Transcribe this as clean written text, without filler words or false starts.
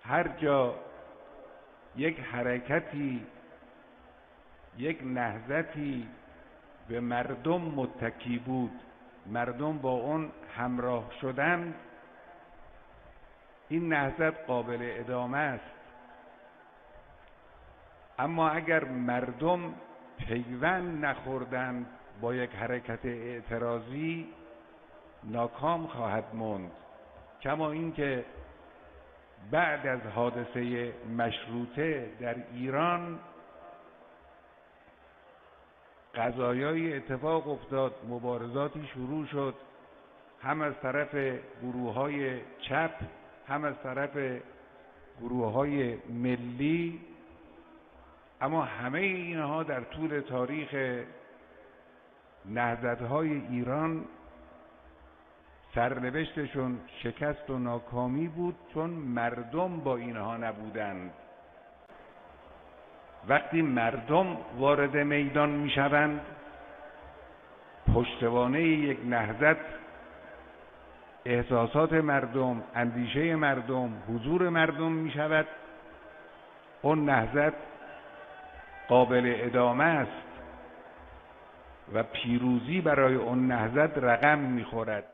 هر جا یک حرکتی، یک نهضتی به مردم متکی بود، مردم با اون همراه شدن، این نهضت قابل ادامه است. اما اگر مردم پیوند نخوردند با یک حرکت اعتراضی، ناکام خواهد ماند. کما اینکه بعد از حادثه مشروطه در ایران قضایای اتفاق افتاد، مبارزاتی شروع شد، هم از طرف گروه‌های چپ، هم از طرف گروه‌های ملی. اما همه اینها در طول تاریخ نهضت‌های ایران سرنوشتشون شکست و ناکامی بود، چون مردم با اینها نبودند. وقتی مردم وارد میدان میشوند، پشتوانه یک نهضت احساسات مردم، اندیشه مردم، حضور مردم میشود، اون نهضت قابل ادامه است و پیروزی برای اون نهضت رقم میخورد.